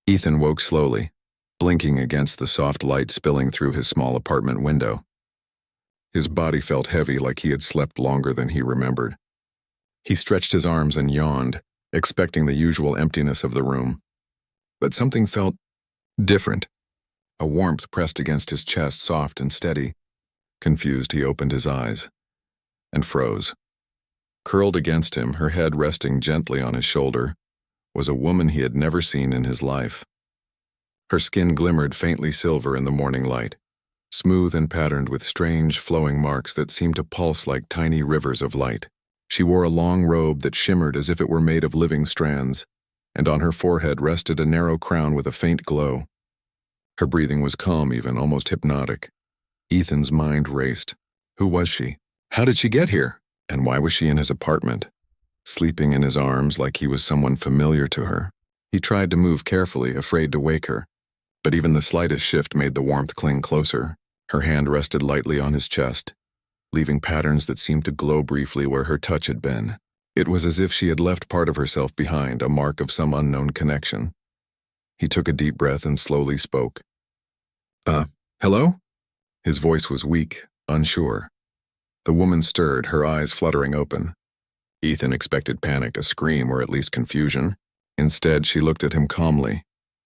Ethan woke slowly, blinking against the soft light spilling through his small apartment window. His body felt heavy, like he had slept longer than he remembered. He stretched his arms and yawned, expecting the usual emptiness of the room. But something felt different. A warmth pressed against his chest, soft and steady. Confused, he opened his eyes and froze. Curled against him, her head resting gently on his shoulder, was a woman he had never seen in his life. Her skin glimmered faintly silver in the morning light, smooth and patterned with strange flowing marks that seemed to pulse like tiny rivers of light. She wore a long robe that shimmered as if it were made of living strands, and on her forehead rested a narrow crown with a faint glow. Her breathing was calm, even almost hypnotic. Ethan's mind raced. Who was she? How did she get here? And why was she in his apartment, sleeping in his arms like he was someone familiar to her? He tried to move carefully, afraid to wake her, but even the slightest shift made the warmth cling closer. Her hand rested lightly on his chest, leaving patterns that seemed to glow briefly where her touch had been. It was as if she had left part of herself behind, a mark of some unknown connection. He took a deep breath and slowly spoke. Hello? His voice was weak, unsure. The woman stirred, her eyes fluttering open. Ethan expected panic, a scream, or at least confusion. Instead, she looked at him calmly,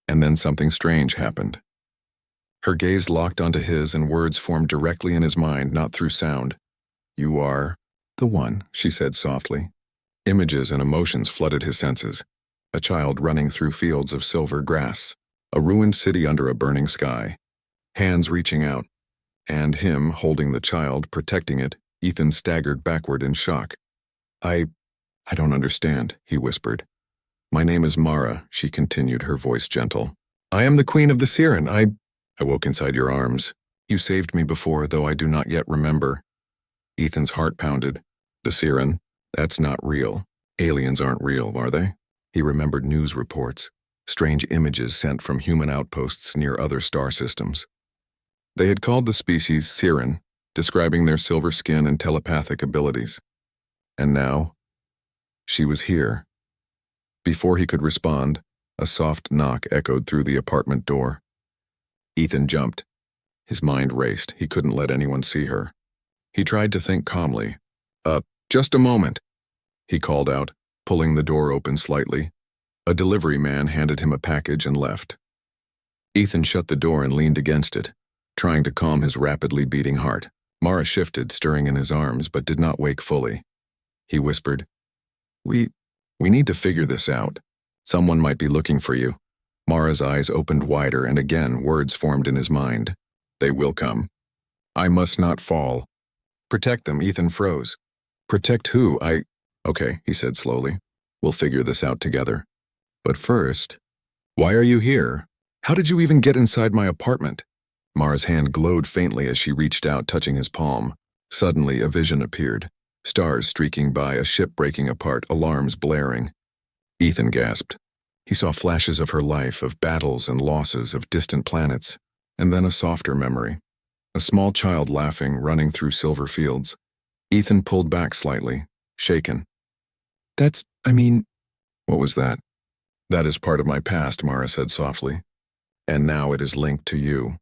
and then something strange happened. Her gaze locked onto his, and words formed directly in his mind, not through sound. "You are the one," she said softly. Images and emotions flooded his senses. A child running through fields of silver grass, a ruined city under a burning sky, hands reaching out, and him holding the child, protecting it. Ethan staggered backward in shock. I don't understand," he whispered. "My name is Mara," she continued, her voice gentle. "I am the queen of the Siren. I woke inside your arms. You saved me before, though I do not yet remember." Ethan's heart pounded. The Siren? That's not real. Aliens aren't real, are they? He remembered news reports, strange images sent from human outposts near other star systems. They had called the species Siren, describing their silver skin and telepathic abilities. And now, she was here. Before he could respond, a soft knock echoed through the apartment door. Ethan jumped. His mind raced. He couldn't let anyone see her. He tried to think calmly. Just a moment," he called out, pulling the door open slightly. A delivery man handed him a package and left. Ethan shut the door and leaned against it, trying to calm his rapidly beating heart. Mara shifted, stirring in his arms, but did not wake fully. He whispered, We need to figure this out. Someone might be looking for you." Mara's eyes opened wider, and again words formed in his mind. "They will come. I must not fall." "Protect them," Ethan froze. "Protect who? Okay," he said slowly. "We'll figure this out together. But first, why are you here? How did you even get inside my apartment?" Mara's hand glowed faintly as she reached out, touching his palm. Suddenly, a vision appeared. Stars streaking by, a ship breaking apart, alarms blaring. Ethan gasped. He saw flashes of her life, of battles and losses, of distant planets, and then a softer memory. A small child laughing, running through silver fields. Ethan pulled back slightly, shaken. What was that?" "That is part of my past," Mara said softly. "And now it is linked to you.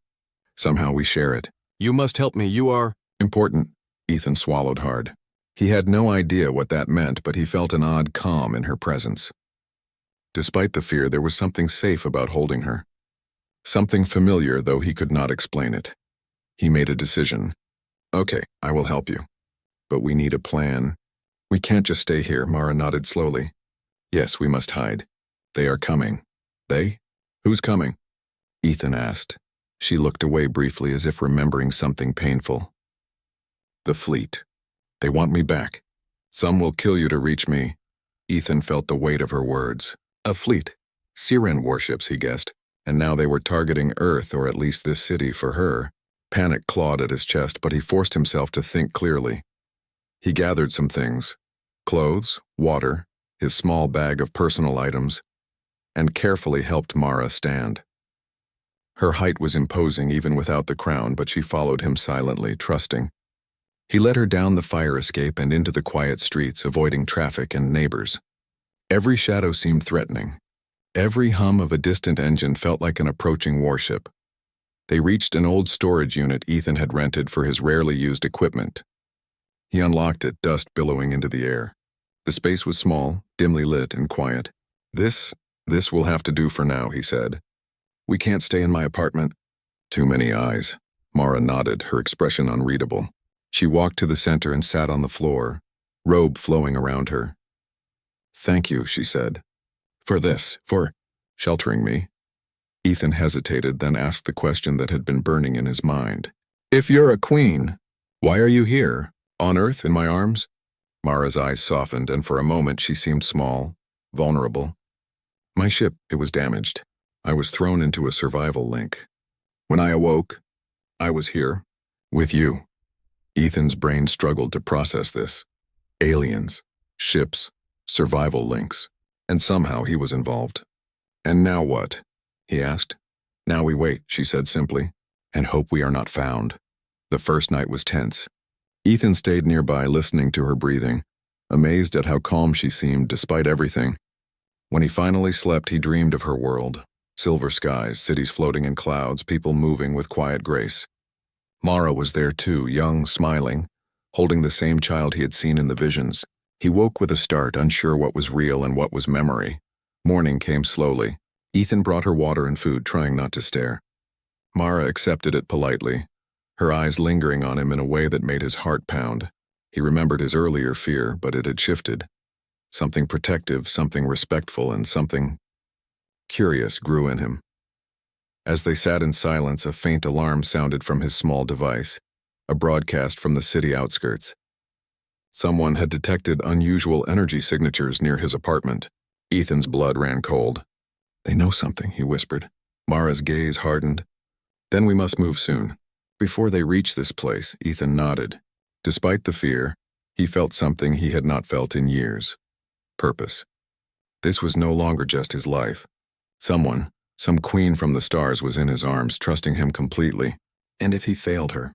Somehow we share it. You must help me, you are important." Ethan swallowed hard. He had no idea what that meant, but he felt an odd calm in her presence. Despite the fear, there was something safe about holding her. Something familiar, though he could not explain it. He made a decision. "Okay, I will help you. But we need a plan. We can't just stay here," Mara nodded slowly. "Yes, we must hide. They are coming." "They? Who's coming?" Ethan asked. She looked away briefly, as if remembering something painful. "The fleet. They want me back. Some will kill you to reach me." Ethan felt the weight of her words. A fleet. Siren warships, he guessed. And now they were targeting Earth, or at least this city, for her. Panic clawed at his chest, but he forced himself to think clearly. He gathered some things. Clothes, water, his small bag of personal items, and carefully helped Mara stand. Her height was imposing even without the crown, but she followed him silently, trusting. He led her down the fire escape and into the quiet streets, avoiding traffic and neighbors. Every shadow seemed threatening. Every hum of a distant engine felt like an approaching warship. They reached an old storage unit Ethan had rented for his rarely used equipment. He unlocked it, dust billowing into the air. The space was small, dimly lit, and quiet. This will have to do for now, he said. We can't stay in my apartment. Too many eyes. Mara nodded, her expression unreadable. She walked to the center and sat on the floor, robe flowing around her. Thank you, she said. For sheltering me. Ethan hesitated, then asked the question that had been burning in his mind. If you're a queen, why are you here? On Earth, in my arms? Mara's eyes softened, and for a moment she seemed small, vulnerable. My ship, it was damaged. I was thrown into a survival link. When I awoke, I was here, with you. Ethan's brain struggled to process this. Aliens, ships, survival links, and somehow he was involved. And now what? He asked. Now we wait, she said simply, and hope we are not found. The first night was tense. Ethan stayed nearby, listening to her breathing, amazed at how calm she seemed despite everything. When he finally slept, he dreamed of her world. Silver skies, cities floating in clouds, people moving with quiet grace. Mara was there too, young, smiling, holding the same child he had seen in the visions. He woke with a start, unsure what was real and what was memory. Morning came slowly. Ethan brought her water and food, trying not to stare. Mara accepted it politely, her eyes lingering on him in a way that made his heart pound. He remembered his earlier fear, but it had shifted. Something protective, something respectful, and something curious grew in him. As they sat in silence, a faint alarm sounded from his small device, a broadcast from the city outskirts. Someone had detected unusual energy signatures near his apartment. Ethan's blood ran cold. They know something, he whispered. Mara's gaze hardened. Then we must move soon. Before they reached this place, Ethan nodded. Despite the fear, he felt something he had not felt in years. Purpose. This was no longer just his life. Someone, some queen from the stars, was in his arms, trusting him completely. And if he failed her,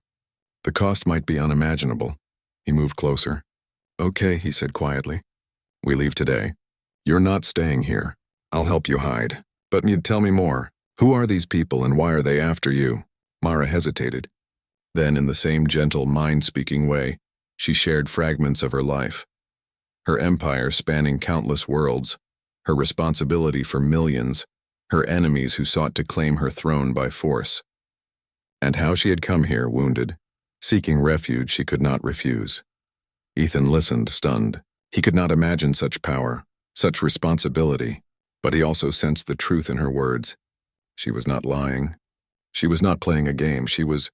the cost might be unimaginable. He moved closer. Okay, he said quietly. We leave today. You're not staying here. I'll help you hide. But you'd tell me more. Who are these people and why are they after you? Mara hesitated. Then, in the same gentle, mind-speaking way, she shared fragments of her life. Her empire spanning countless worlds, her responsibility for millions, her enemies who sought to claim her throne by force. And how she had come here, wounded, seeking refuge she could not refuse. Ethan listened, stunned. He could not imagine such power, such responsibility, but he also sensed the truth in her words. She was not lying. She was not playing a game. She was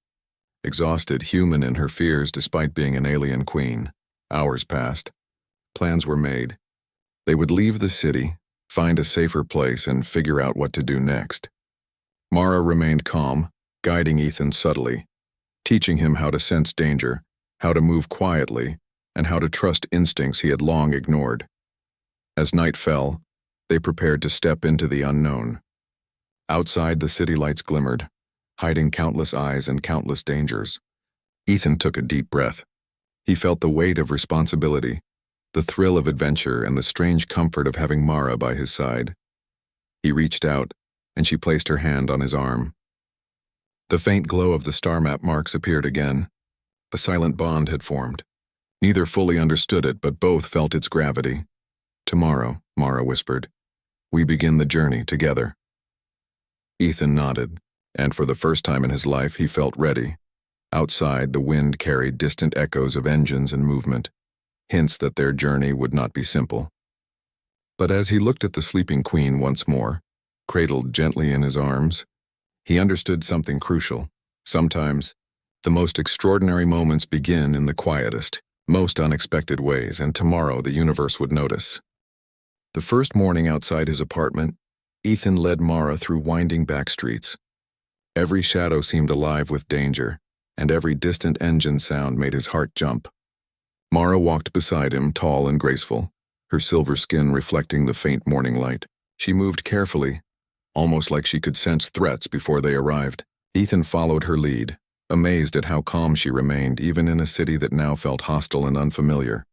exhausted, human in her fears despite being an alien queen. Hours passed. Plans were made. They would leave the city, find a safer place, and figure out what to do next. Mara remained calm, guiding Ethan subtly, teaching him how to sense danger, how to move quietly, and how to trust instincts he had long ignored. As night fell, they prepared to step into the unknown. Outside, the city lights glimmered, hiding countless eyes and countless dangers. Ethan took a deep breath. He felt the weight of responsibility, the thrill of adventure, and the strange comfort of having Mara by his side. He reached out, and she placed her hand on his arm. The faint glow of the star map marks appeared again. A silent bond had formed. Neither fully understood it, but both felt its gravity. Tomorrow, Mara whispered, we begin the journey together. Ethan nodded, and for the first time in his life he felt ready. Outside, the wind carried distant echoes of engines and movement, hints that their journey would not be simple. But as he looked at the sleeping queen once more, cradled gently in his arms, he understood something crucial. Sometimes, the most extraordinary moments begin in the quietest, most unexpected ways, and tomorrow the universe would notice. The first morning outside his apartment, Ethan led Mara through winding back streets. Every shadow seemed alive with danger, and every distant engine sound made his heart jump. Mara walked beside him, tall and graceful, her silver skin reflecting the faint morning light. She moved carefully, almost like she could sense threats before they arrived. Ethan followed her lead, amazed at how calm she remained, even in a city that now felt hostile and unfamiliar.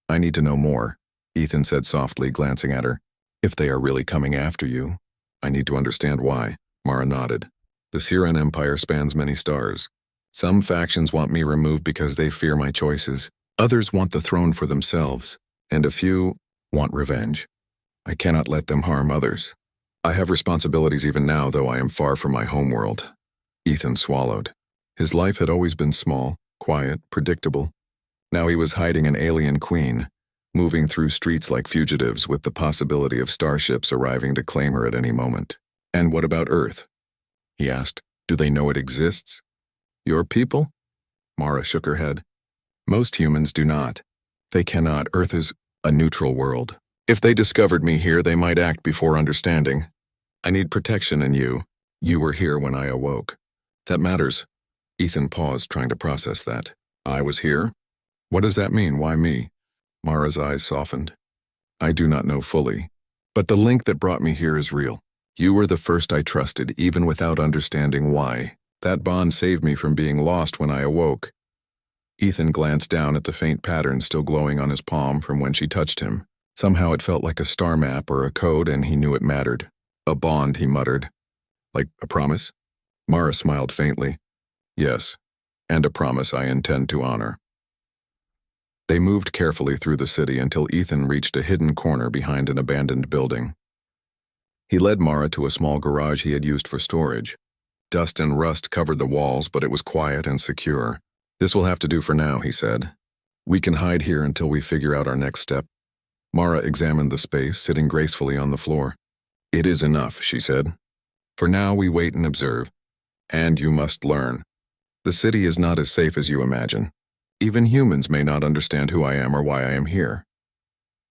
I need to know more, Ethan said softly, glancing at her. If they are really coming after you, I need to understand why. Mara nodded. The Siren Empire spans many stars. Some factions want me removed because they fear my choices. Others want the throne for themselves, and a few want revenge. I cannot let them harm others. I have responsibilities even now, though I am far from my homeworld. Ethan swallowed. His life had always been small, quiet, predictable. Now he was hiding an alien queen, moving through streets like fugitives with the possibility of starships arriving to claim her at any moment. And what about Earth? He asked. Do they know it exists? Your people? Mara shook her head. Most humans do not. They cannot. Earth is a neutral world. If they discovered me here, they might act before understanding. I need protection, and you were here when I awoke. That matters. Ethan paused, trying to process that. I was here? What does that mean? Why me? Mara's eyes softened. I do not know fully, but the link that brought me here is real. You were the first I trusted, even without understanding why. That bond saved me from being lost when I awoke. Ethan glanced down at the faint pattern still glowing on his palm from when she touched him. Somehow it felt like a star map or a code, and he knew it mattered. A bond, he muttered. Like a promise? Mara smiled faintly. Yes, and a promise I intend to honor. They moved carefully through the city until Ethan reached a hidden corner behind an abandoned building. He led Mara to a small garage he had used for storage. Dust and rust covered the walls, but it was quiet and secure. This will have to do for now, he said. We can hide here until we figure out our next step. Mara examined the space, sitting gracefully on the floor. It is enough, she said. For now, we wait and observe. And you must learn. The city is not as safe as you imagine. Even humans may not understand who I am or why I am here.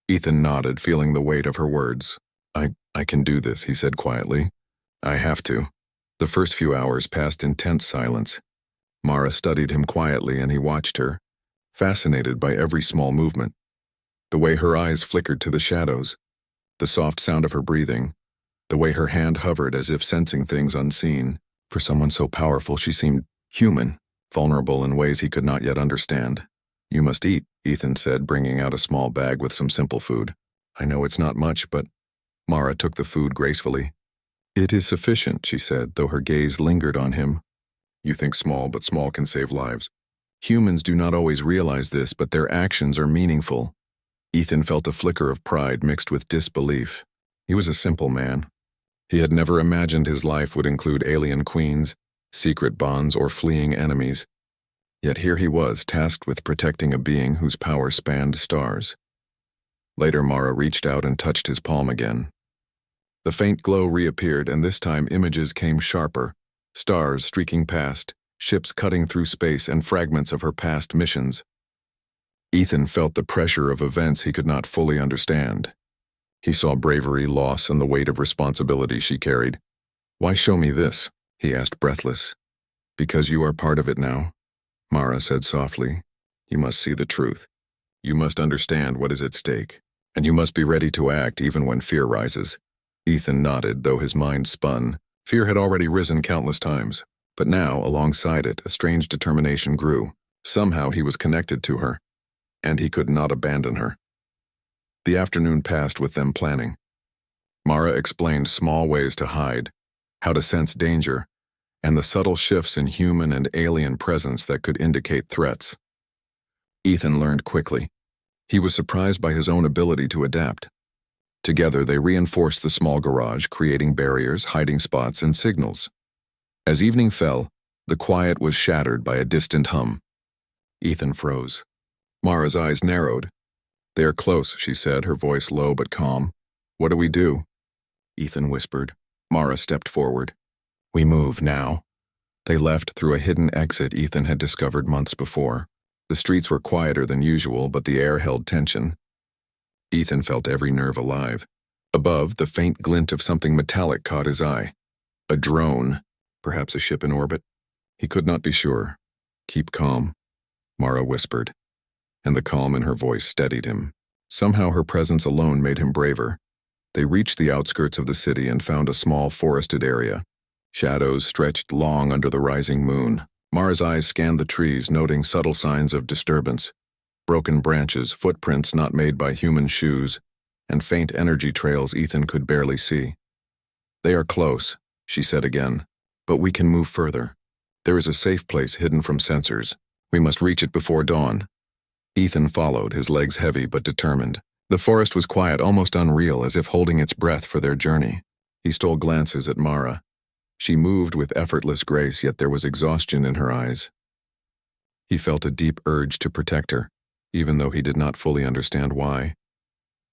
Ethan nodded, feeling the weight of her words. I can do this, he said quietly. I have to. The first few hours passed in tense silence. Mara studied him quietly, and he watched her, fascinated by every small movement. The way her eyes flickered to the shadows, the soft sound of her breathing, the way her hand hovered as if sensing things unseen. For someone so powerful, she seemed human, vulnerable in ways he could not yet understand. You must eat, Ethan said, bringing out a small bag with some simple food. I know it's not much, but Mara took the food gracefully. It is sufficient, she said, though her gaze lingered on him. You think small, but small can save lives. Humans do not always realize this, but their actions are meaningful. Ethan felt a flicker of pride mixed with disbelief. He was a simple man. He had never imagined his life would include alien queens, secret bonds, or fleeing enemies. Yet here he was, tasked with protecting a being whose power spanned stars. Later, Mara reached out and touched his palm again. The faint glow reappeared, and this time images came sharper. Stars streaking past, ships cutting through space, and fragments of her past missions. Ethan felt the pressure of events he could not fully understand. He saw bravery, loss, and the weight of responsibility she carried. Why show me this? He asked, breathless. Because you are part of it now, Mara said softly. You must see the truth. You must understand what is at stake, and you must be ready to act even when fear rises. Ethan nodded, though his mind spun. Fear had already risen countless times, but now, alongside it, a strange determination grew. Somehow he was connected to her, and he could not abandon her. The afternoon passed with them planning. Mara explained small ways to hide, how to sense danger, and the subtle shifts in human and alien presence that could indicate threats. Ethan learned quickly. He was surprised by his own ability to adapt. Together, they reinforced the small garage, creating barriers, hiding spots, and signals. As evening fell, the quiet was shattered by a distant hum. Ethan froze. Mara's eyes narrowed. They are close, she said, her voice low but calm. What do we do? Ethan whispered. Mara stepped forward. We move now. They left through a hidden exit Ethan had discovered months before. The streets were quieter than usual, but the air held tension. Ethan felt every nerve alive. Above, the faint glint of something metallic caught his eye. A drone, perhaps a ship in orbit. He could not be sure. Keep calm, Mara whispered, and the calm in her voice steadied him. Somehow her presence alone made him braver. They reached the outskirts of the city and found a small forested area. Shadows stretched long under the rising moon. Mara's eyes scanned the trees, noting subtle signs of disturbance. Broken branches, footprints not made by human shoes. and faint energy trails Ethan could barely see. "They are close," she said again, "but we can move further. There is a safe place hidden from sensors. We must reach it before dawn." Ethan followed, his legs heavy but determined. The forest was quiet, almost unreal, as if holding its breath for their journey. He stole glances at Mara. She moved with effortless grace, yet there was exhaustion in her eyes. He felt a deep urge to protect her, even though he did not fully understand why.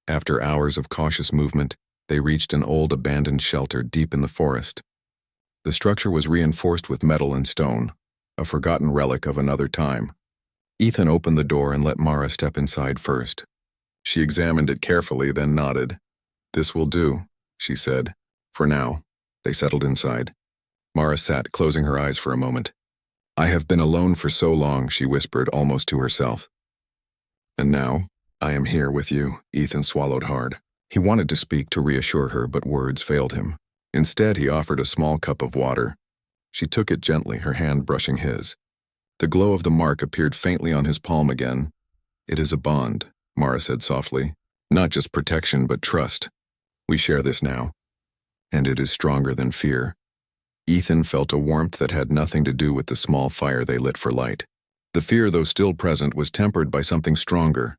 After hours of cautious movement, they reached an old abandoned shelter deep in the forest. The structure was reinforced with metal and stone, a forgotten relic of another time. Ethan opened the door and let Mara step inside first. She examined it carefully, then nodded. "This will do," she said. "For now." They settled inside. Mara sat, closing her eyes for a moment. "I have been alone for so long," she whispered, almost to herself. "And now, I am here with you." Ethan swallowed hard. He wanted to speak to reassure her, but words failed him. Instead, he offered a small cup of water. She took it gently, her hand brushing his. The glow of the mark appeared faintly on his palm again. "It is a bond," Mara said softly. "Not just protection, but trust. We share this now. And it is stronger than fear." Ethan felt a warmth that had nothing to do with the small fire they lit for light. The fear, though still present, was tempered by something stronger.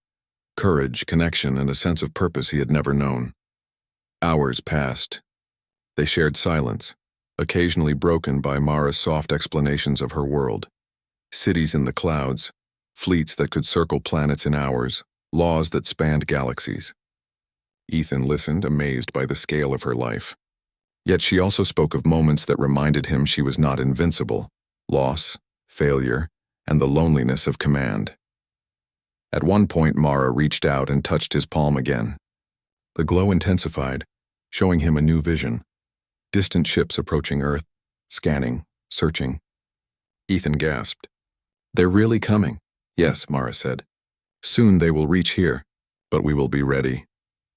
Courage, connection, and a sense of purpose he had never known. Hours passed. They shared silence, occasionally broken by Mara's soft explanations of her world. Cities in the clouds, fleets that could circle planets in hours, laws that spanned galaxies. Ethan listened, amazed by the scale of her life. Yet she also spoke of moments that reminded him she was not invincible: loss, failure, and the loneliness of command. At one point, Mara reached out and touched his palm again. The glow intensified, showing him a new vision. Distant ships approaching Earth, scanning, searching. Ethan gasped. "They're really coming." "Yes," Mara said. "Soon they will reach here, but we will be ready.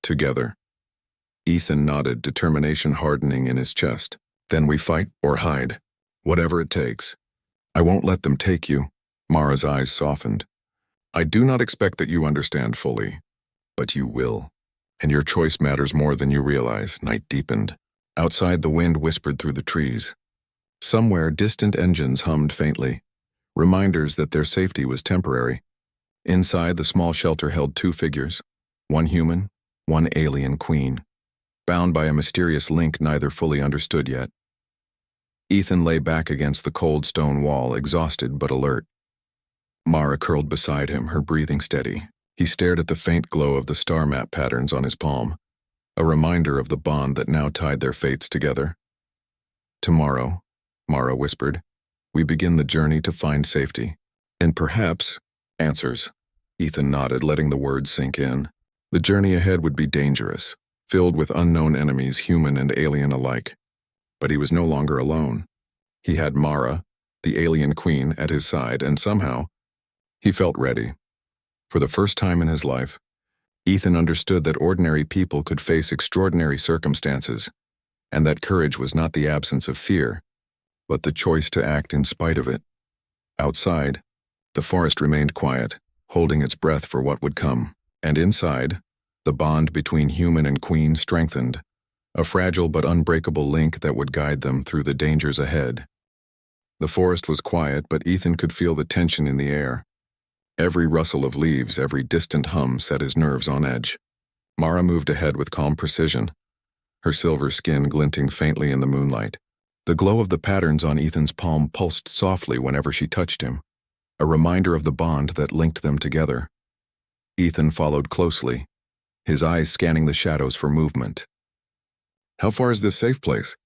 Together." Ethan nodded, determination hardening in his chest. "Then we fight or hide. Whatever it takes." "I won't let them take you." Mara's eyes softened. "I do not expect that you understand fully, but you will. And your choice matters more than you realize." Night deepened. Outside, the wind whispered through the trees. Somewhere, distant engines hummed faintly, reminders that their safety was temporary. Inside, the small shelter held two figures, one human, one alien queen, bound by a mysterious link neither fully understood yet. Ethan lay back against the cold stone wall, exhausted but alert. Mara curled beside him, her breathing steady. He stared at the faint glow of the star map patterns on his palm, a reminder of the bond that now tied their fates together. "Tomorrow," Mara whispered, "we begin the journey to find safety. And perhaps answers." Ethan nodded, letting the words sink in. The journey ahead would be dangerous, filled with unknown enemies, human and alien alike. But he was no longer alone. He had Mara, the alien queen, at his side, and somehow, he felt ready. For the first time in his life, Ethan understood that ordinary people could face extraordinary circumstances, and that courage was not the absence of fear, but the choice to act in spite of it. Outside, the forest remained quiet, holding its breath for what would come. And inside, the bond between human and queen strengthened, a fragile but unbreakable link that would guide them through the dangers ahead. The forest was quiet, but Ethan could feel the tension in the air. Every rustle of leaves, every distant hum set his nerves on edge. Mara moved ahead with calm precision, her silver skin glinting faintly in the moonlight. The glow of the patterns on Ethan's palm pulsed softly whenever she touched him, a reminder of the bond that linked them together. Ethan followed closely, his eyes scanning the shadows for movement. "How far is this safe place?"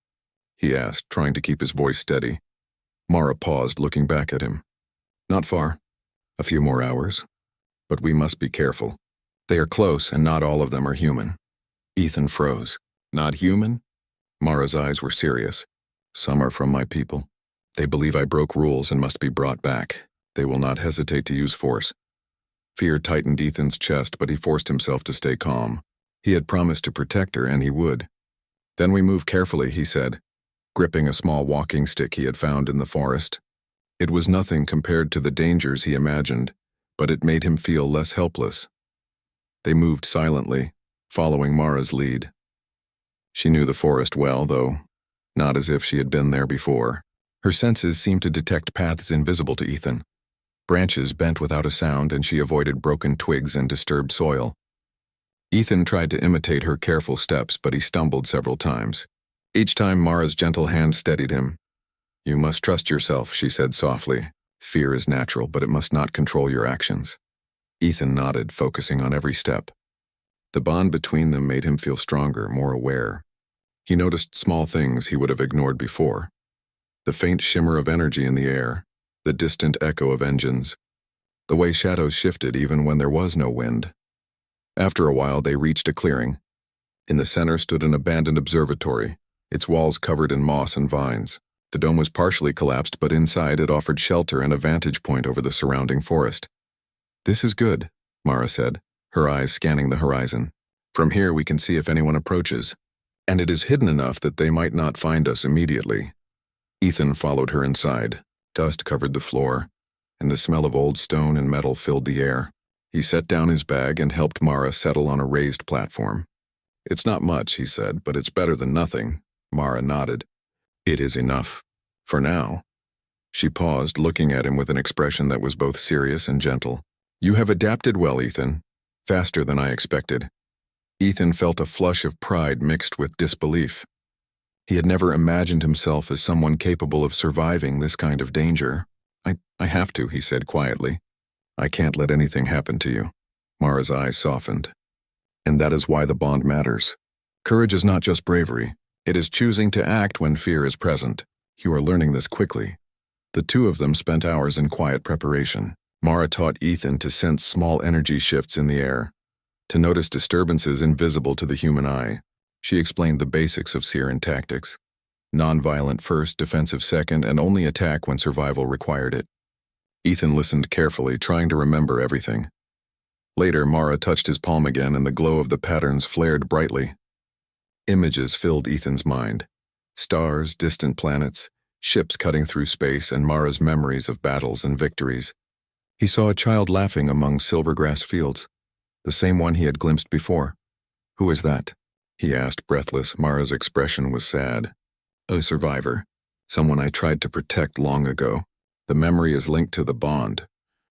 he asked, trying to keep his voice steady. Mara paused, looking back at him. "Not far. A few more hours. But we must be careful. They are close, and not all of them are human." Ethan froze. "Not human?" Mara's eyes were serious. "Some are from my people. They believe I broke rules and must be brought back. They will not hesitate to use force." Fear tightened Ethan's chest, but he forced himself to stay calm. He had promised to protect her, and he would. "Then we move carefully," he said, gripping a small walking stick he had found in the forest. It was nothing compared to the dangers he imagined, but it made him feel less helpless. They moved silently, following Mara's lead. She knew the forest well, though not as if she had been there before. Her senses seemed to detect paths invisible to Ethan. Branches bent without a sound, and she avoided broken twigs and disturbed soil. Ethan tried to imitate her careful steps, but he stumbled several times. Each time Mara's gentle hand steadied him. "You must trust yourself," she said softly. "Fear is natural, but it must not control your actions." Ethan nodded, focusing on every step. The bond between them made him feel stronger, more aware. He noticed small things he would have ignored before. The faint shimmer of energy in the air, the distant echo of engines, the way shadows shifted even when there was no wind. After a while, they reached a clearing. In the center stood an abandoned observatory, its walls covered in moss and vines. The dome was partially collapsed, but inside it offered shelter and a vantage point over the surrounding forest. "This is good," Mara said, her eyes scanning the horizon. "From here we can see if anyone approaches, and it is hidden enough that they might not find us immediately." Ethan followed her inside. Dust covered the floor, and the smell of old stone and metal filled the air. He set down his bag and helped Mara settle on a raised platform. "It's not much," he said, "but it's better than nothing." Mara nodded. "It is enough. For now." She paused, looking at him with an expression that was both serious and gentle. "You have adapted well, Ethan. Faster than I expected." Ethan felt a flush of pride mixed with disbelief. He had never imagined himself as someone capable of surviving this kind of danger. I have to," he said quietly. "I can't let anything happen to you." Mara's eyes softened. "And that is why the bond matters. Courage is not just bravery. It is choosing to act when fear is present. You are learning this quickly." The two of them spent hours in quiet preparation. Mara taught Ethan to sense small energy shifts in the air, to notice disturbances invisible to the human eye. She explained the basics of Siren tactics. Non-violent first, defensive second, and only attack when survival required it. Ethan listened carefully, trying to remember everything. Later, Mara touched his palm again, and the glow of the patterns flared brightly. Images filled Ethan's mind. Stars, distant planets, ships cutting through space, and Mara's memories of battles and victories. He saw a child laughing among silvergrass fields, the same one he had glimpsed before. "Who is that?" he asked, breathless. Mara's expression was sad. "A survivor. Someone I tried to protect long ago. The memory is linked to the bond.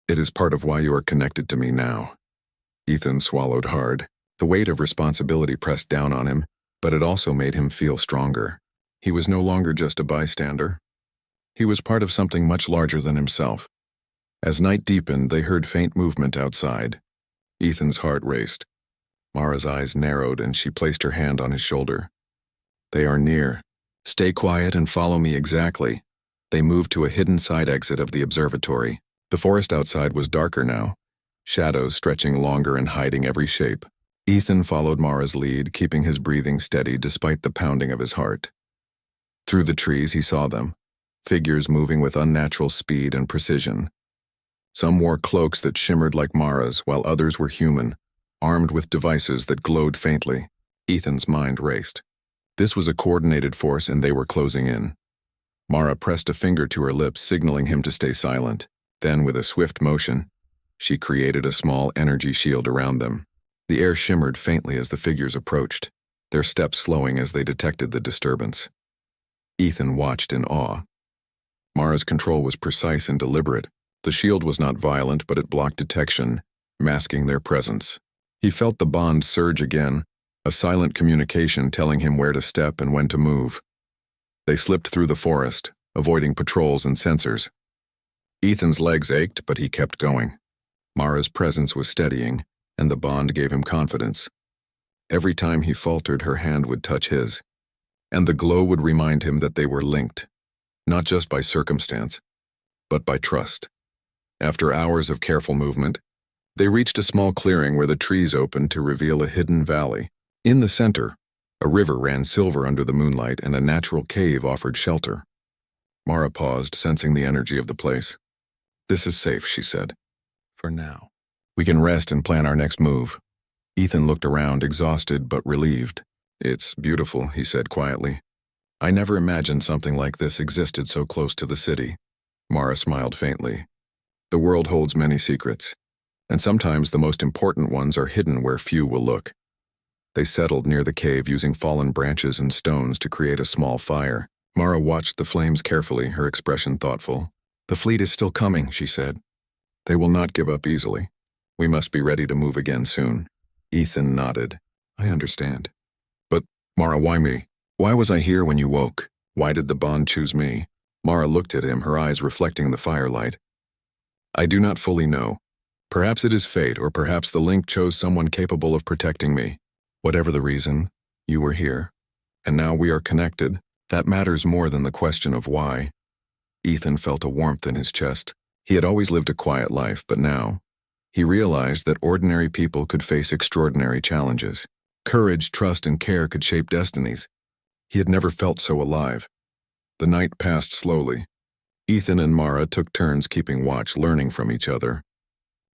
It is part of why you are connected to me now." Ethan swallowed hard. The weight of responsibility pressed down on him, but it also made him feel stronger. He was no longer just a bystander. He was part of something much larger than himself. As night deepened, they heard faint movement outside. Ethan's heart raced. Mara's eyes narrowed, and she placed her hand on his shoulder. "They are near. Stay quiet and follow me exactly." They moved to a hidden side exit of the observatory. The forest outside was darker now, shadows stretching longer and hiding every shape. Ethan followed Mara's lead, keeping his breathing steady despite the pounding of his heart. Through the trees he saw them, figures moving with unnatural speed and precision. Some wore cloaks that shimmered like Mara's, while others were human, armed with devices that glowed faintly. Ethan's mind raced. This was a coordinated force, and they were closing in. Mara pressed a finger to her lips, signaling him to stay silent. Then, with a swift motion, she created a small energy shield around them. The air shimmered faintly as the figures approached, their steps slowing as they detected the disturbance. Ethan watched in awe. Mara's control was precise and deliberate. The shield was not violent, but it blocked detection, masking their presence. He felt the bond surge again, a silent communication telling him where to step and when to move. They slipped through the forest, avoiding patrols and sensors. Ethan's legs ached, but he kept going. Mara's presence was steadying, and the bond gave him confidence. Every time he faltered, her hand would touch his, and the glow would remind him that they were linked, not just by circumstance, but by trust. After hours of careful movement, they reached a small clearing where the trees opened to reveal a hidden valley. In the center, a river ran silver under the moonlight, and a natural cave offered shelter. Mara paused, sensing the energy of the place. "This is safe," she said. "For now. We can rest and plan our next move." Ethan looked around, exhausted but relieved. "It's beautiful," he said quietly. "I never imagined something like this existed so close to the city." Mara smiled faintly. "The world holds many secrets, and sometimes the most important ones are hidden where few will look." They settled near the cave using fallen branches and stones to create a small fire. Mara watched the flames carefully, her expression thoughtful. "The fleet is still coming," she said. "They will not give up easily. We must be ready to move again soon." Ethan nodded. "I understand." "But, Mara, why me? Why was I here when you woke? Why did the bond choose me?" Mara looked at him, her eyes reflecting the firelight. "I do not fully know. Perhaps it is fate, or perhaps the link chose someone capable of protecting me. Whatever the reason, you were here. And now we are connected. That matters more than the question of why." Ethan felt a warmth in his chest. He had always lived a quiet life, but now, he realized that ordinary people could face extraordinary challenges. Courage, trust, and care could shape destinies. He had never felt so alive. The night passed slowly. Ethan and Mara took turns keeping watch, learning from each other.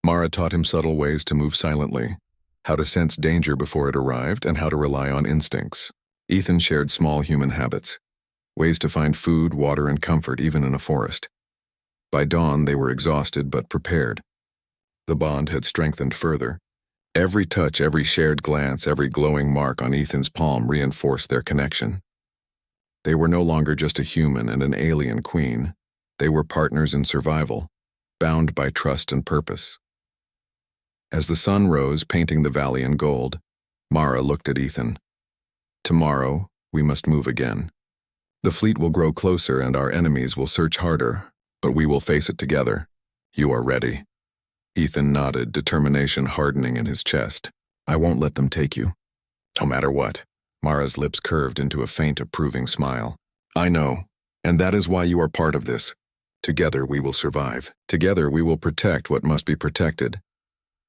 Mara taught him subtle ways to move silently, how to sense danger before it arrived, and how to rely on instincts. Ethan shared small human habits, ways to find food, water, and comfort even in a forest. By dawn, they were exhausted but prepared. The bond had strengthened further. Every touch, every shared glance, every glowing mark on Ethan's palm reinforced their connection. They were no longer just a human and an alien queen. They were partners in survival, bound by trust and purpose. As the sun rose, painting the valley in gold, Mara looked at Ethan. "Tomorrow, we must move again. The fleet will grow closer and our enemies will search harder, but we will face it together. You are ready." Ethan nodded, determination hardening in his chest. "I won't let them take you. No matter what." Mara's lips curved into a faint, approving smile. "I know, and that is why you are part of this. Together we will survive. Together we will protect what must be protected."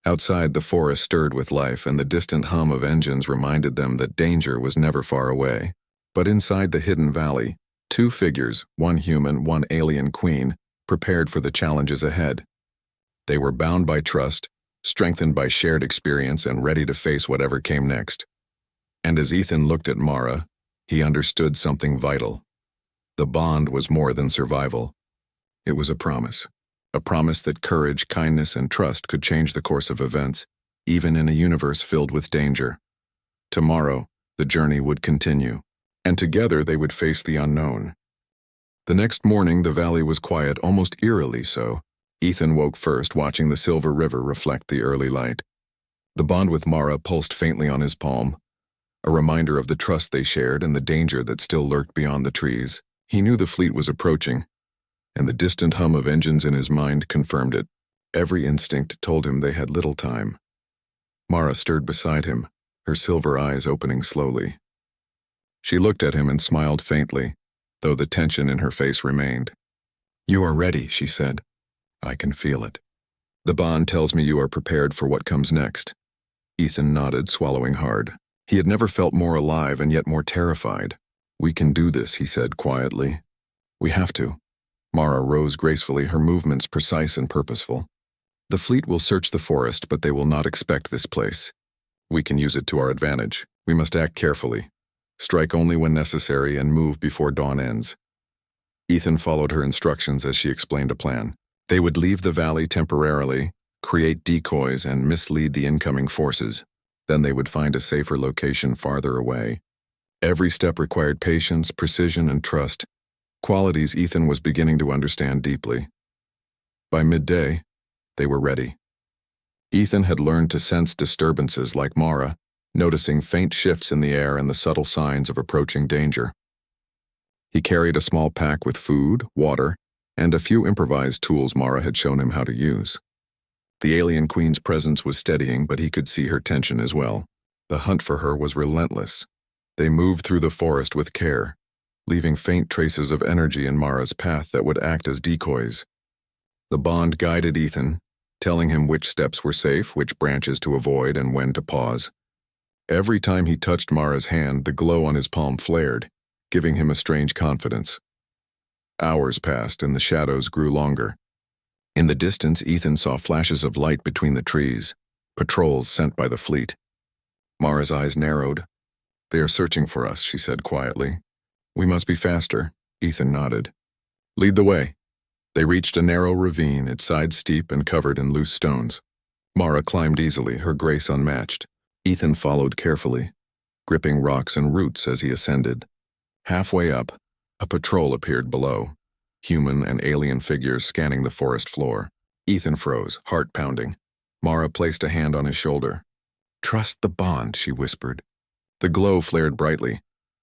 Outside, the forest stirred with life, and the distant hum of engines reminded them that danger was never far away. But inside the hidden valley, two figures, one human, one alien queen, prepared for the challenges ahead. They were bound by trust, strengthened by shared experience, and ready to face whatever came next. And as Ethan looked at Mara, he understood something vital. The bond was more than survival. It was a promise that courage, kindness, and trust could change the course of events, even in a universe filled with danger. Tomorrow, the journey would continue, and together they would face the unknown. The next morning, the valley was quiet, almost eerily so. Ethan woke first, watching the silver river reflect the early light. The bond with Mara pulsed faintly on his palm, a reminder of the trust they shared and the danger that still lurked beyond the trees. He knew the fleet was approaching, and the distant hum of engines in his mind confirmed it. Every instinct told him they had little time. Mara stirred beside him, her silver eyes opening slowly. She looked at him and smiled faintly, though the tension in her face remained. "You are ready," she said. "I can feel it. The bond tells me you are prepared for what comes next." Ethan nodded, swallowing hard. He had never felt more alive and yet more terrified. "We can do this," he said quietly. "We have to." Mara rose gracefully, her movements precise and purposeful. "The fleet will search the forest, but they will not expect this place. We can use it to our advantage. We must act carefully. Strike only when necessary and move before dawn ends." Ethan followed her instructions as she explained a plan. They would leave the valley temporarily, create decoys, and mislead the incoming forces. Then they would find a safer location farther away. Every step required patience, precision, and trust, qualities Ethan was beginning to understand deeply. By midday, they were ready. Ethan had learned to sense disturbances like Mara, noticing faint shifts in the air and the subtle signs of approaching danger. He carried a small pack with food, water, and a few improvised tools Mara had shown him how to use. The alien queen's presence was steadying, but he could see her tension as well. The hunt for her was relentless. They moved through the forest with care, leaving faint traces of energy in Mara's path that would act as decoys. The bond guided Ethan, telling him which steps were safe, which branches to avoid, and when to pause. Every time he touched Mara's hand, the glow on his palm flared, giving him a strange confidence. Hours passed and the shadows grew longer. In the distance, Ethan saw flashes of light between the trees, patrols sent by the fleet. Mara's eyes narrowed. "They are searching for us," she said quietly. "We must be faster." Ethan nodded. "Lead the way." They reached a narrow ravine, its sides steep and covered in loose stones. Mara climbed easily, her grace unmatched. Ethan followed carefully, gripping rocks and roots as he ascended. Halfway up, a patrol appeared below, human and alien figures scanning the forest floor. Ethan froze, heart pounding. Mara placed a hand on his shoulder. "Trust the bond," she whispered. The glow flared brightly,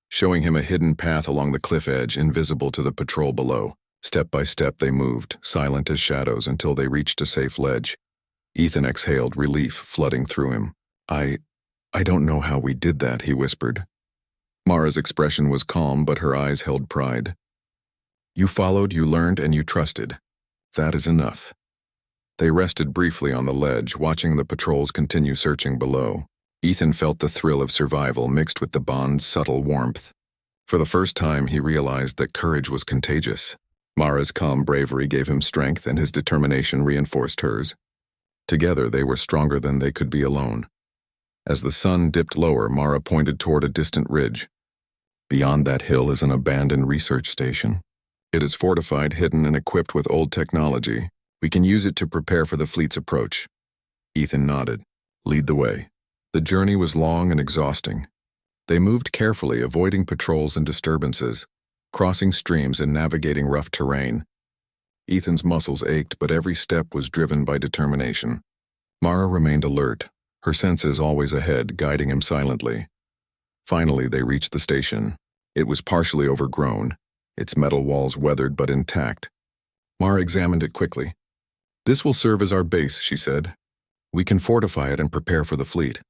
showing him a hidden path along the cliff edge, invisible to the patrol below. Step by step they moved, silent as shadows, until they reached a safe ledge. Ethan exhaled, relief flooding through him. I don't know how we did that," he whispered. Mara's expression was calm, but her eyes held pride. "You followed, you learned, and you trusted. That is enough." They rested briefly on the ledge, watching the patrols continue searching below. Ethan felt the thrill of survival mixed with the bond's subtle warmth. For the first time, he realized that courage was contagious. Mara's calm bravery gave him strength, and his determination reinforced hers. Together, they were stronger than they could be alone. As the sun dipped lower, Mara pointed toward a distant ridge. "Beyond that hill is an abandoned research station. It is fortified, hidden, and equipped with old technology. We can use it to prepare for the fleet's approach." Ethan nodded. "Lead the way." The journey was long and exhausting. They moved carefully, avoiding patrols and disturbances, crossing streams and navigating rough terrain. Ethan's muscles ached, but every step was driven by determination. Mara remained alert, her senses always ahead, guiding him silently. Finally, they reached the station. It was partially overgrown, its metal walls weathered but intact. Mara examined it quickly. "This will serve as our base," she said. "We can fortify it and prepare for the fleet."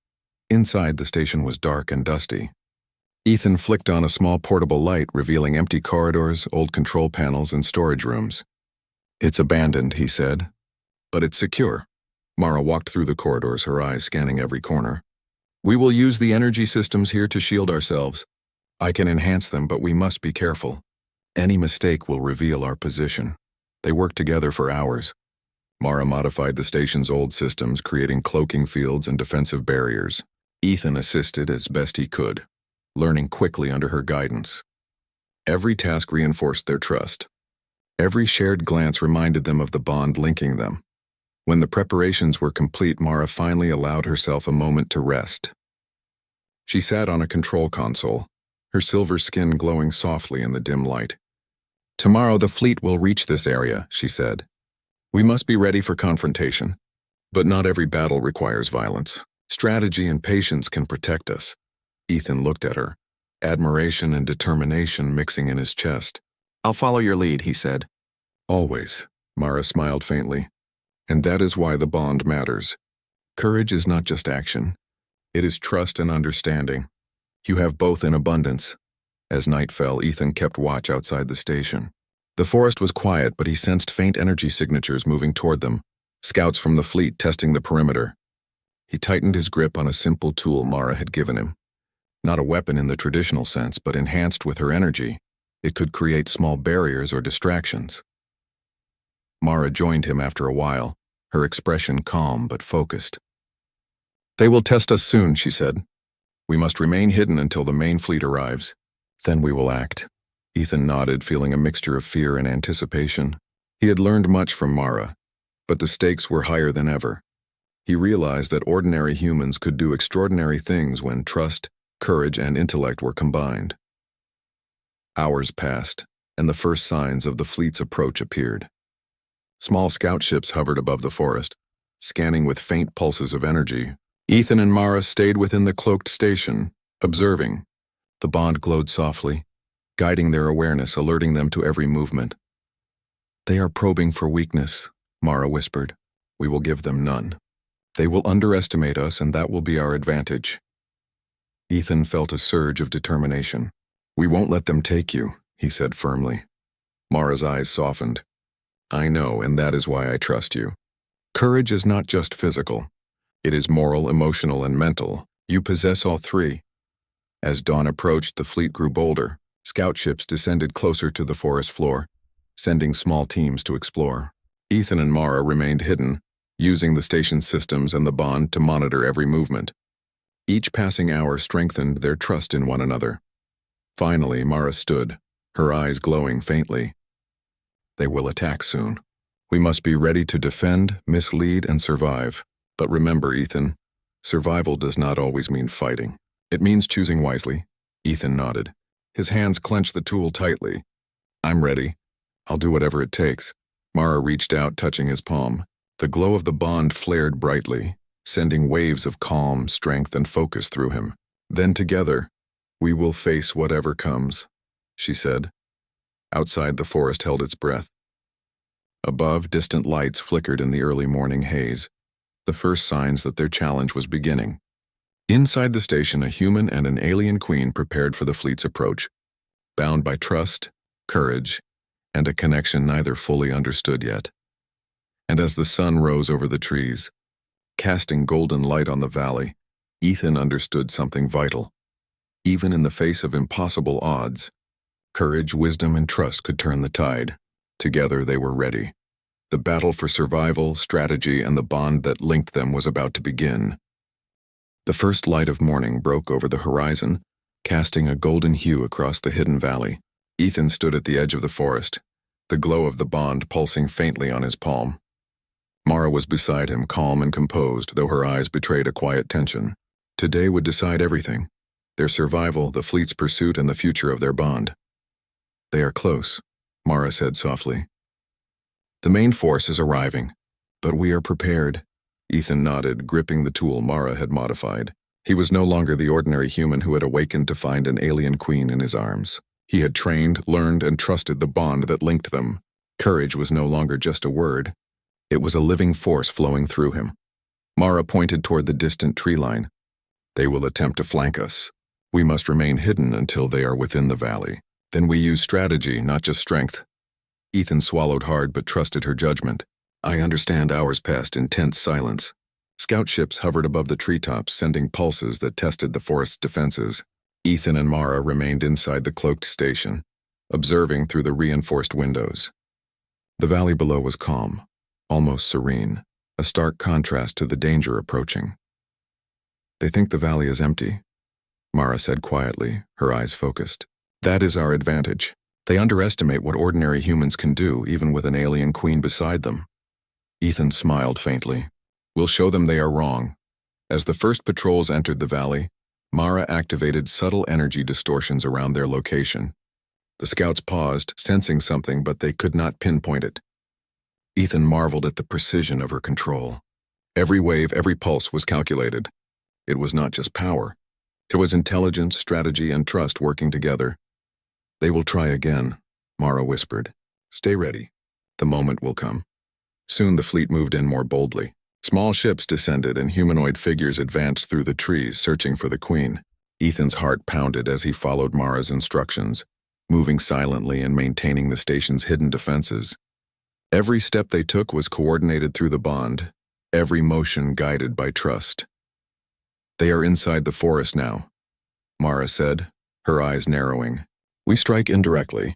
Inside, the station was dark and dusty. Ethan flicked on a small portable light, revealing empty corridors, old control panels, and storage rooms. "It's abandoned," he said, "but it's secure." Mara walked through the corridors, her eyes scanning every corner. "We will use the energy systems here to shield ourselves. I can enhance them, but we must be careful. Any mistake will reveal our position." They worked together for hours. Mara modified the station's old systems, creating cloaking fields and defensive barriers. Ethan assisted as best he could, learning quickly under her guidance. Every task reinforced their trust. Every shared glance reminded them of the bond linking them. When the preparations were complete, Mara finally allowed herself a moment to rest. She sat on a control console, her silver skin glowing softly in the dim light. "Tomorrow the fleet will reach this area," she said. "We must be ready for confrontation. But not every battle requires violence. Strategy and patience can protect us." Ethan looked at her, admiration and determination mixing in his chest. "I'll follow your lead," he said. "Always," Mara smiled faintly. "And that is why the bond matters. Courage is not just action. It is trust and understanding. You have both in abundance." As night fell, Ethan kept watch outside the station. The forest was quiet, but he sensed faint energy signatures moving toward them, scouts from the fleet testing the perimeter. He tightened his grip on a simple tool Mara had given him. Not a weapon in the traditional sense, but enhanced with her energy, it could create small barriers or distractions. Mara joined him after a while, her expression calm but focused. "They will test us soon," she said. "We must remain hidden until the main fleet arrives. Then we will act." Ethan nodded, feeling a mixture of fear and anticipation. He had learned much from Mara, but the stakes were higher than ever. He realized that ordinary humans could do extraordinary things when trust, courage, and intellect were combined. Hours passed, and the first signs of the fleet's approach appeared. Small scout ships hovered above the forest, scanning with faint pulses of energy. Ethan and Mara stayed within the cloaked station, observing. The bond glowed softly, guiding their awareness, alerting them to every movement. "They are probing for weakness," Mara whispered. "We will give them none. They will underestimate us, and that will be our advantage." Ethan felt a surge of determination. "We won't let them take you," he said firmly. Mara's eyes softened. "I know, and that is why I trust you. Courage is not just physical. It is moral, emotional, and mental. You possess all three." As dawn approached, the fleet grew bolder. Scout ships descended closer to the forest floor, sending small teams to explore. Ethan and Mara remained hidden, using the station's systems and the bond to monitor every movement. Each passing hour strengthened their trust in one another. Finally, Mara stood, her eyes glowing faintly. "They will attack soon. We must be ready to defend, mislead, and survive. But remember, Ethan, survival does not always mean fighting. It means choosing wisely. Ethan nodded. His hands clenched the tool tightly. I'm ready. I'll do whatever it takes. Mara reached out, touching his palm. The glow of the bond flared brightly, sending waves of calm, strength, and focus through him. Then together, we will face whatever comes, she said. Outside, the forest held its breath. Above, distant lights flickered in the early morning haze, the first signs that their challenge was beginning. Inside the station, a human and an alien queen prepared for the fleet's approach, bound by trust, courage, and a connection neither fully understood yet. And as the sun rose over the trees, casting golden light on the valley, Ethan understood something vital. Even in the face of impossible odds, courage, wisdom, and trust could turn the tide. Together they were ready. The battle for survival, strategy, and the bond that linked them was about to begin. The first light of morning broke over the horizon, casting a golden hue across the hidden valley. Ethan stood at the edge of the forest, the glow of the bond pulsing faintly on his palm. Mara was beside him, calm and composed, though her eyes betrayed a quiet tension. Today would decide everything: their survival, the fleet's pursuit, and the future of their bond. They are close, Mara said softly. The main force is arriving, but we are prepared. Ethan nodded, gripping the tool Mara had modified. He was no longer the ordinary human who had awakened to find an alien queen in his arms. He had trained, learned, and trusted the bond that linked them. Courage was no longer just a word. It was a living force flowing through him. Mara pointed toward the distant tree line. They will attempt to flank us. We must remain hidden until they are within the valley. Then we use strategy, not just strength. Ethan swallowed hard but trusted her judgment. I understand. Hours passed in tense silence. Scout ships hovered above the treetops, sending pulses that tested the forest's defenses. Ethan and Mara remained inside the cloaked station, observing through the reinforced windows. The valley below was calm, almost serene, a stark contrast to the danger approaching. They think the valley is empty, Mara said quietly, her eyes focused. That is our advantage. They underestimate what ordinary humans can do, even with an alien queen beside them. Ethan smiled faintly. We'll show them they are wrong. As the first patrols entered the valley, Mara activated subtle energy distortions around their location. The scouts paused, sensing something, but they could not pinpoint it. Ethan marveled at the precision of her control. Every wave, every pulse was calculated. It was not just power. It was intelligence, strategy, and trust working together. They will try again, Mara whispered. Stay ready. The moment will come. Soon the fleet moved in more boldly. Small ships descended and humanoid figures advanced through the trees, searching for the queen. Ethan's heart pounded as he followed Mara's instructions, moving silently and maintaining the station's hidden defenses. Every step they took was coordinated through the bond, every motion guided by trust. They are inside the forest now, Mara said, her eyes narrowing. We strike indirectly.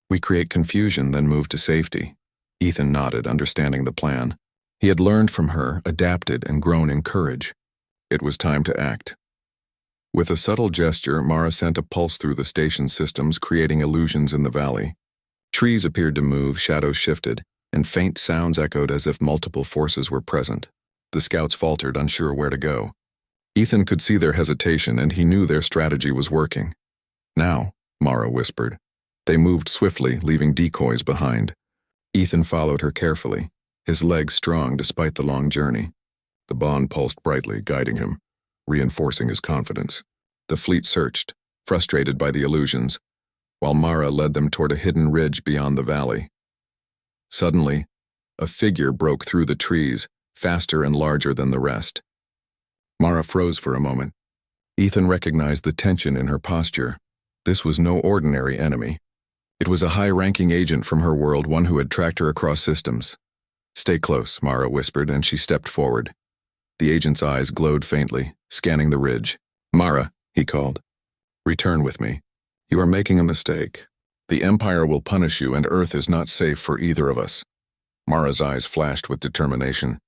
We create confusion, then move to safety. Ethan nodded, understanding the plan. He had learned from her, adapted, and grown in courage. It was time to act. With a subtle gesture, Mara sent a pulse through the station systems, creating illusions in the valley. Trees appeared to move, shadows shifted, and faint sounds echoed as if multiple forces were present. The scouts faltered, unsure where to go. Ethan could see their hesitation, and he knew their strategy was working. Now, Mara whispered. They moved swiftly, leaving decoys behind. Ethan followed her carefully, his legs strong despite the long journey. The bond pulsed brightly, guiding him, reinforcing his confidence. The fleet searched, frustrated by the illusions, while Mara led them toward a hidden ridge beyond the valley. Suddenly, a figure broke through the trees, faster and larger than the rest. Mara froze for a moment. Ethan recognized the tension in her posture. This was no ordinary enemy. It was a high-ranking agent from her world, one who had tracked her across systems. Stay close, Mara whispered, and she stepped forward. The agent's eyes glowed faintly, scanning the ridge. Mara, he called. Return with me. You are making a mistake. The Empire will punish you, and Earth is not safe for either of us. Mara's eyes flashed with determination.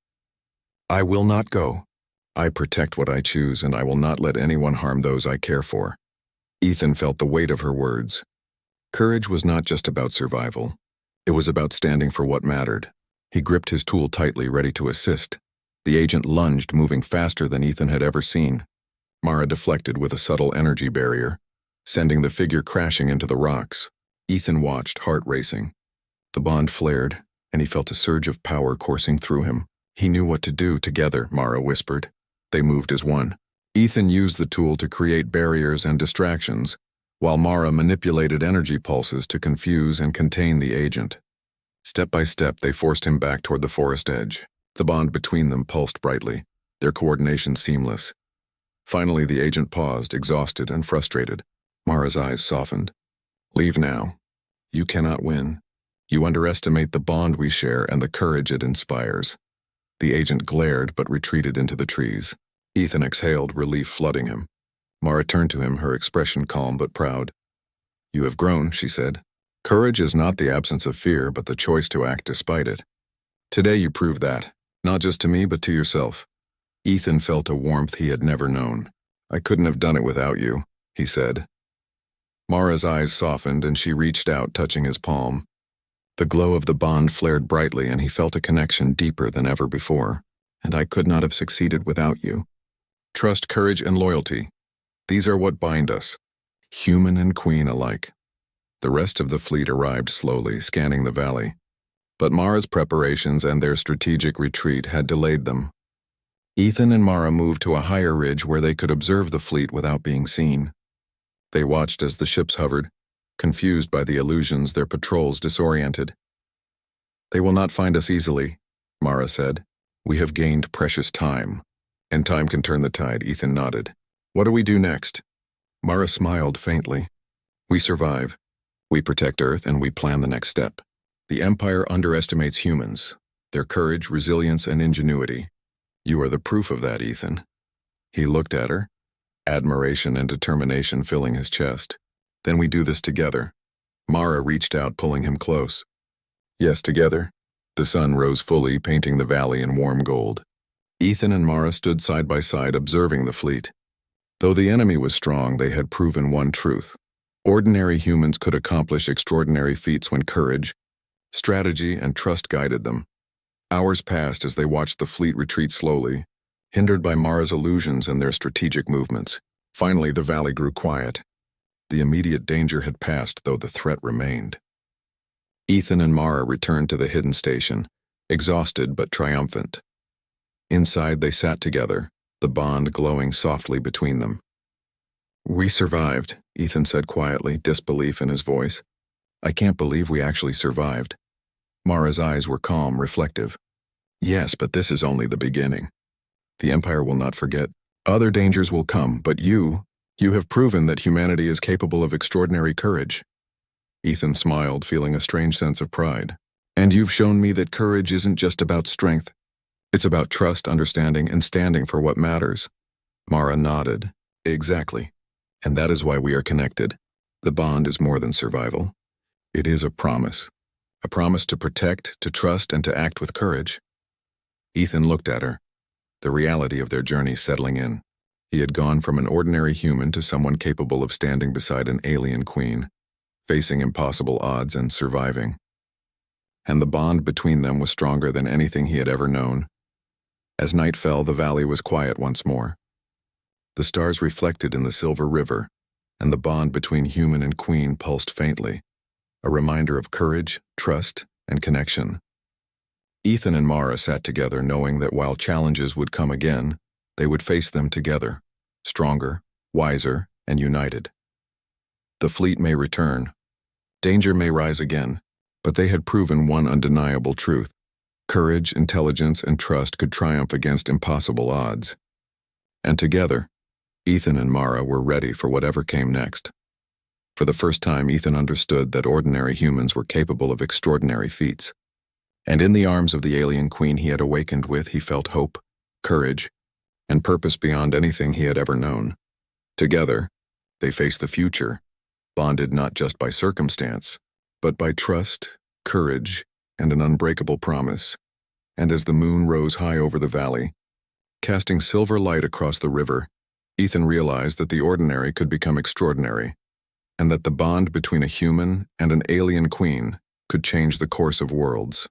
I will not go. I protect what I choose, and I will not let anyone harm those I care for. Ethan felt the weight of her words. Courage was not just about survival. It was about standing for what mattered. He gripped his tool tightly, ready to assist. The agent lunged, moving faster than Ethan had ever seen. Mara deflected with a subtle energy barrier, sending the figure crashing into the rocks. Ethan watched, heart racing. The bond flared, and he felt a surge of power coursing through him. He knew what to do. Together, Mara whispered. They moved as one. Ethan used the tool to create barriers and distractions, while Mara manipulated energy pulses to confuse and contain the agent. Step by step, they forced him back toward the forest edge. The bond between them pulsed brightly, their coordination seamless. Finally, the agent paused, exhausted and frustrated. Mara's eyes softened. Leave now. You cannot win. You underestimate the bond we share and the courage it inspires. The agent glared but retreated into the trees. Ethan exhaled, relief flooding him. Mara turned to him, her expression calm but proud. You have grown, she said. Courage is not the absence of fear, but the choice to act despite it. Today you proved that, not just to me, but to yourself. Ethan felt a warmth he had never known. I couldn't have done it without you, he said. Mara's eyes softened and she reached out, touching his palm. The glow of the bond flared brightly and he felt a connection deeper than ever before. And I could not have succeeded without you. Trust, courage, and loyalty. These are what bind us, human and queen alike. The rest of the fleet arrived slowly, scanning the valley. But Mara's preparations and their strategic retreat had delayed them. Ethan and Mara moved to a higher ridge where they could observe the fleet without being seen. They watched as the ships hovered, confused by the illusions their patrols disoriented. They will not find us easily, Mara said. We have gained precious time. And time can turn the tide, Ethan nodded. What do we do next? Mara smiled faintly. We survive. We protect Earth and we plan the next step. The Empire underestimates humans, their courage, resilience, and ingenuity. You are the proof of that, Ethan. He looked at her, admiration and determination filling his chest. Then we do this together. Mara reached out, pulling him close. Yes, together. The sun rose fully, painting the valley in warm gold. Ethan and Mara stood side by side, observing the fleet. Though the enemy was strong, they had proven one truth. Ordinary humans could accomplish extraordinary feats when courage, strategy, and trust guided them. Hours passed as they watched the fleet retreat slowly, hindered by Mara's illusions and their strategic movements. Finally, the valley grew quiet. The immediate danger had passed, though the threat remained. Ethan and Mara returned to the hidden station, exhausted but triumphant. Inside, they sat together, the bond glowing softly between them. We survived, Ethan said quietly, disbelief in his voice. I can't believe we actually survived. Mara's eyes were calm, reflective. Yes, but this is only the beginning. The Empire will not forget. Other dangers will come, but you have proven that humanity is capable of extraordinary courage. Ethan smiled, feeling a strange sense of pride. And you've shown me that courage isn't just about strength. It's about trust, understanding, and standing for what matters. Mara nodded. Exactly. And that is why we are connected. The bond is more than survival. It is a promise. A promise to protect, to trust, and to act with courage. Ethan looked at her, the reality of their journey settling in. He had gone from an ordinary human to someone capable of standing beside an alien queen, facing impossible odds and surviving. And the bond between them was stronger than anything he had ever known. As night fell, the valley was quiet once more. The stars reflected in the silver river, and the bond between human and queen pulsed faintly, a reminder of courage, trust, and connection. Ethan and Mara sat together, knowing that while challenges would come again, they would face them together, stronger, wiser, and united. The fleet may return. Danger may rise again, but they had proven one undeniable truth. Courage, intelligence, and trust could triumph against impossible odds. And together, Ethan and Mara were ready for whatever came next. For the first time, Ethan understood that ordinary humans were capable of extraordinary feats. And in the arms of the alien queen he had awakened with, he felt hope, courage, and purpose beyond anything he had ever known. Together, they faced the future, bonded not just by circumstance, but by trust, courage, and an unbreakable promise. And as the moon rose high over the valley, casting silver light across the river, Ethan realized that the ordinary could become extraordinary, and that the bond between a human and an alien queen could change the course of worlds.